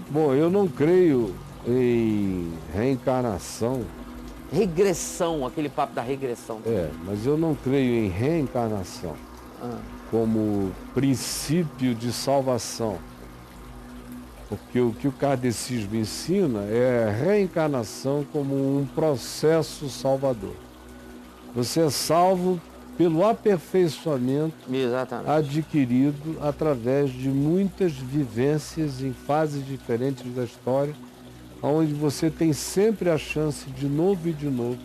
Bom, eu não creio em reencarnação. Regressão, aquele papo da regressão. Mas eu não creio em reencarnação como princípio de salvação. Porque o que o kardecismo ensina é a reencarnação como um processo salvador. Você é salvo pelo aperfeiçoamento adquirido através de muitas vivências em fases diferentes da história, onde você tem sempre a chance de novo e de novo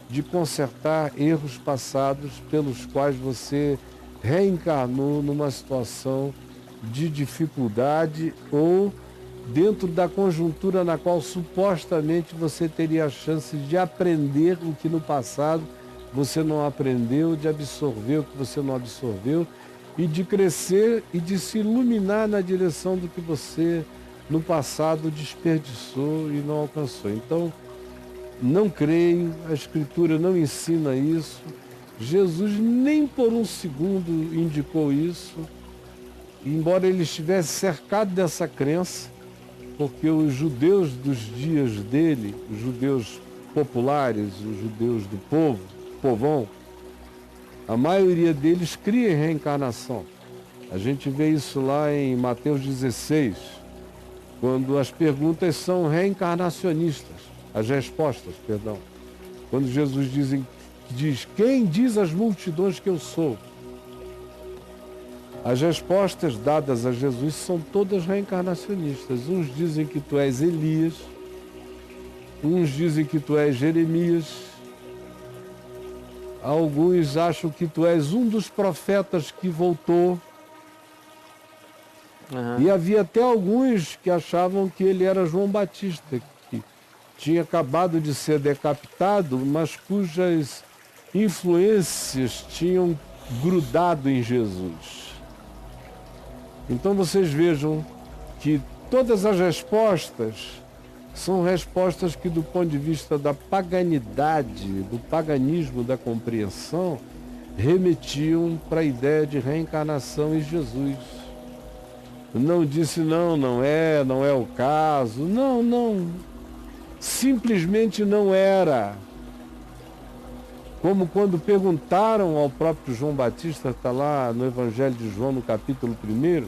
de consertar erros passados pelos quais você reencarnou numa situação de dificuldade ou dentro da conjuntura na qual supostamente você teria a chance de aprender o que no passado você não aprendeu, de absorver o que você não absorveu e de crescer e de se iluminar na direção do que você no passado desperdiçou e não alcançou. Então, não creio, a Escritura não ensina isso, Jesus nem por um segundo indicou isso, embora ele estivesse cercado dessa crença, porque os judeus dos dias dele, os judeus populares, os judeus do povão, a maioria deles cria em reencarnação. A gente vê isso lá em Mateus 16, quando as perguntas são reencarnacionistas, as respostas, perdão. Quando Jesus diz, quem diz às multidões que eu sou? As respostas dadas a Jesus são todas reencarnacionistas. Uns dizem que tu és Elias, uns dizem que tu és Jeremias, alguns acham que tu és um dos profetas que voltou. E havia até alguns que achavam que ele era João Batista, que tinha acabado de ser decapitado, mas cujas influências tinham grudado em Jesus. Então vocês vejam que todas as respostas são respostas que, do ponto de vista da paganidade, do paganismo da compreensão, remetiam para a ideia de reencarnação em Jesus. Não disse não é o caso. Não. Simplesmente não era. Como quando perguntaram ao próprio João Batista, está lá no Evangelho de João, no capítulo 1,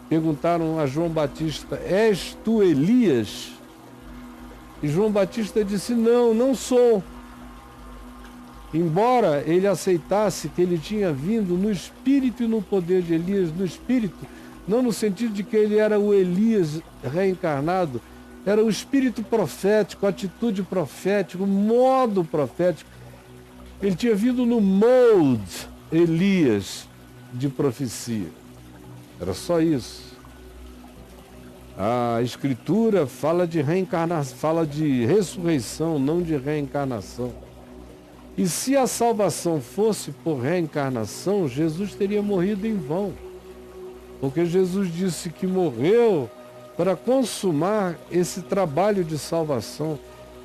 perguntaram a João Batista, és tu Elias? E João Batista disse, não sou. Embora ele aceitasse que ele tinha vindo no espírito e no poder de Elias, no espírito, não no sentido de que ele era o Elias reencarnado, era o espírito profético, a atitude profética, o modo profético. Ele tinha vindo no molde Elias de profecia. Era só isso. A Escritura fala de reencarnação, fala de ressurreição, não de reencarnação. E se a salvação fosse por reencarnação, Jesus teria morrido em vão. Porque Jesus disse que morreu para consumar esse trabalho de salvação,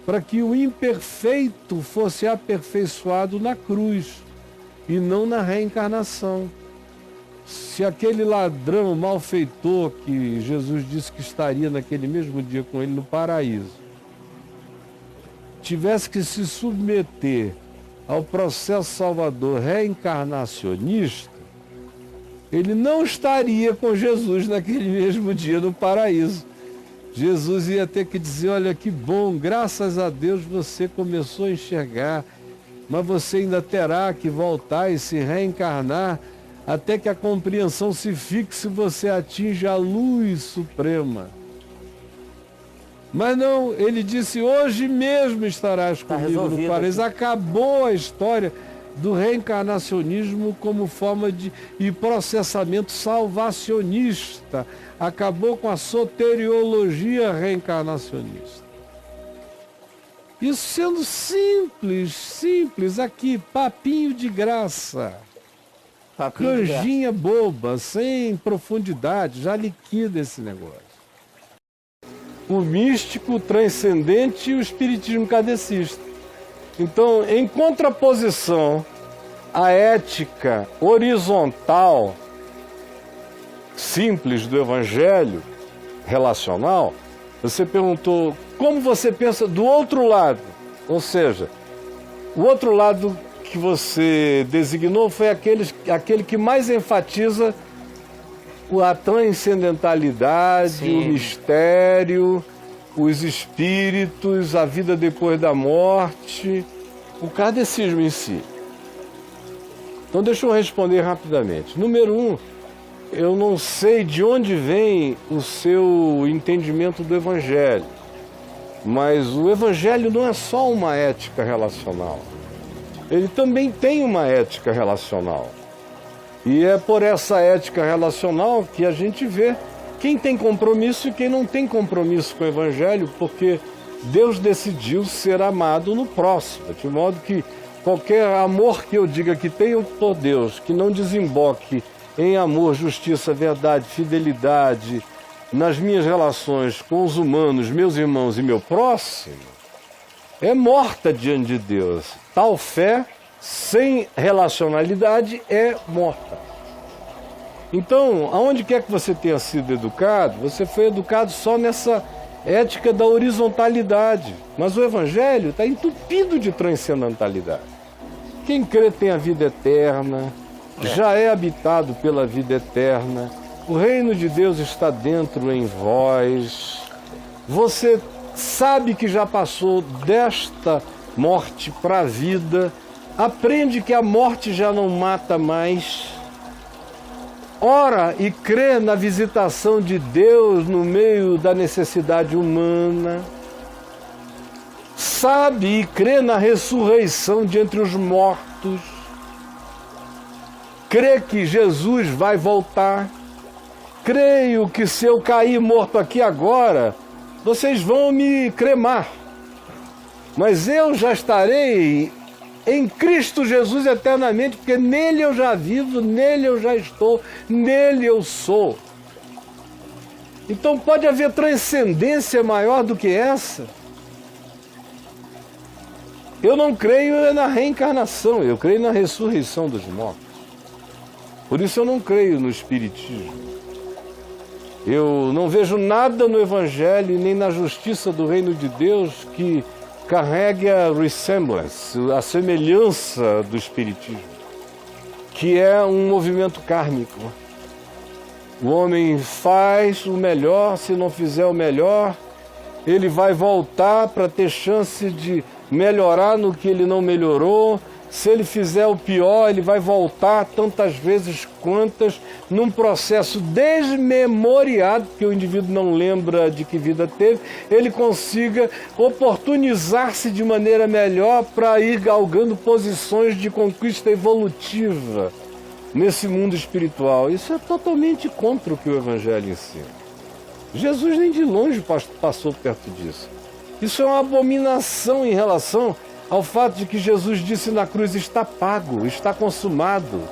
para que o imperfeito fosse aperfeiçoado na cruz e não na reencarnação. Se aquele ladrão malfeitor que Jesus disse que estaria naquele mesmo dia com ele no paraíso, tivesse que se submeter ao processo salvador reencarnacionista, ele não estaria com Jesus naquele mesmo dia no paraíso. Jesus ia ter que dizer, olha que bom, graças a Deus você começou a enxergar, mas você ainda terá que voltar e se reencarnar até que a compreensão se fixe e você atinja a luz suprema. Mas não, ele disse, hoje mesmo estarás comigo no paraíso. Acabou a história do reencarnacionismo como forma de processamento salvacionista. Acabou com a soteriologia reencarnacionista. Isso sendo simples, aqui, papinho de graça. Canjinha boba, sem profundidade, já liquida esse negócio. O místico, o transcendente e o espiritismo kardecista. Então, em contraposição à ética horizontal, simples do Evangelho, relacional, você perguntou como você pensa do outro lado. Ou seja, o outro lado que você designou foi aquele que mais enfatiza a transcendentalidade, Sim. o mistério, os espíritos, a vida depois da morte, o kardecismo em si. Então deixa eu responder rapidamente. Número 1, eu não sei de onde vem o seu entendimento do Evangelho, mas o Evangelho não é só uma ética relacional. Ele também tem uma ética relacional. E é por essa ética relacional que a gente vê quem tem compromisso e quem não tem compromisso com o Evangelho, porque Deus decidiu ser amado no próximo, de modo que qualquer amor que eu diga que tenho por Deus, que não desemboque em amor, justiça, verdade, fidelidade, nas minhas relações com os humanos, meus irmãos e meu próximo, é morta diante de Deus. Tal fé sem relacionalidade é morta. Então, aonde quer que você tenha sido educado, você foi educado só nessa ética da horizontalidade. Mas o Evangelho está entupido de transcendentalidade. Quem crê tem a vida eterna, já é habitado pela vida eterna, o reino de Deus está dentro em vós, você sabe que já passou desta morte para a vida, aprende que a morte já não mata mais, ora e crê na visitação de Deus no meio da necessidade humana, sabe e crê na ressurreição de entre os mortos, crê que Jesus vai voltar. Creio que se eu cair morto aqui agora, vocês vão me cremar. Mas eu já estarei em Cristo Jesus eternamente, porque nele eu já vivo, nele eu já estou, nele eu sou. Então pode haver transcendência maior do que essa? Eu não creio na reencarnação, eu creio na ressurreição dos mortos. Por isso eu não creio no Espiritismo. Eu não vejo nada no Evangelho nem na justiça do reino de Deus que carregue a resemblance, a semelhança do Espiritismo, que é um movimento kármico. O homem faz o melhor, se não fizer o melhor, ele vai voltar para ter chance de melhorar no que ele não melhorou. Se ele fizer o pior, ele vai voltar tantas vezes quantas, num processo desmemoriado, porque o indivíduo não lembra de que vida teve, ele consiga oportunizar-se de maneira melhor para ir galgando posições de conquista evolutiva nesse mundo espiritual. Isso é totalmente contra o que o Evangelho ensina. Jesus nem de longe passou perto disso. Isso é uma abominação em relação ao fato de que Jesus disse na cruz: está pago, está consumado.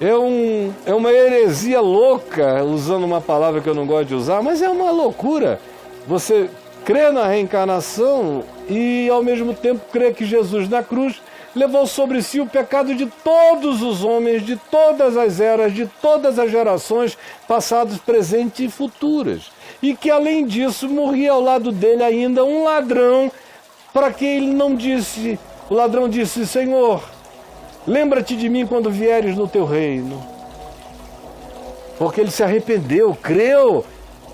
É uma heresia louca, usando uma palavra que eu não gosto de usar, mas é uma loucura. Você crê na reencarnação e ao mesmo tempo crê que Jesus na cruz levou sobre si o pecado de todos os homens, de todas as eras, de todas as gerações, passadas, presentes e futuras. E que além disso morria ao lado dele ainda um ladrão, para que ele não disse, o ladrão disse: Senhor, lembra-te de mim quando vieres no teu reino. Porque ele se arrependeu, creu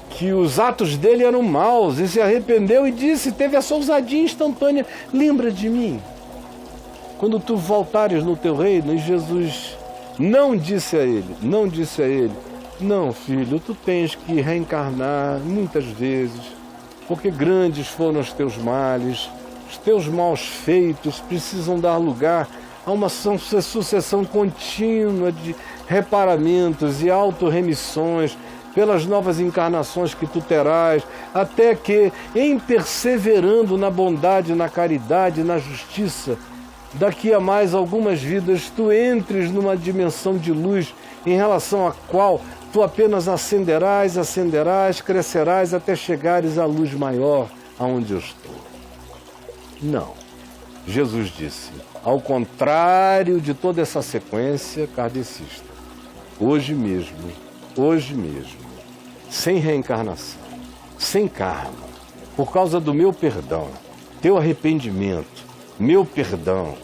que os atos dele eram maus, e se arrependeu e disse, teve essa ousadia instantânea: lembra de mim quando tu voltares no teu reino. E Jesus não disse a ele, não, filho, tu tens que reencarnar muitas vezes, porque grandes foram os teus males. Os teus maus feitos precisam dar lugar a uma sucessão contínua de reparamentos e autorremissões pelas novas encarnações que tu terás, até que, em perseverando na bondade, na caridade, na justiça, daqui a mais algumas vidas tu entres numa dimensão de luz em relação à qual tu apenas ascenderás, crescerás até chegares à luz maior aonde eu estou. Não. Jesus disse, ao contrário de toda essa sequência kardecista, hoje mesmo, sem reencarnação, sem karma, por causa do meu perdão, teu arrependimento, meu perdão,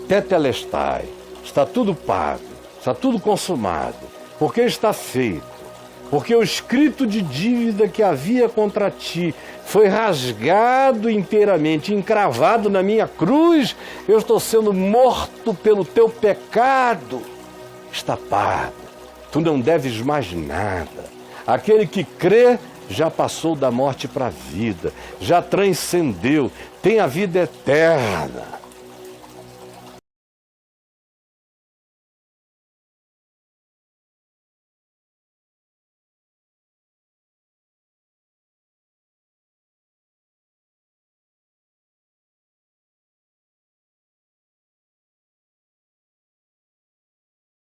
tetelestai, está tudo pago, está tudo consumado, porque está feito. Porque o escrito de dívida que havia contra ti foi rasgado inteiramente, encravado na minha cruz. Eu estou sendo morto pelo teu pecado. Está pago. Tu não deves mais nada. Aquele que crê já passou da morte para a vida, já transcendeu, tem a vida eterna.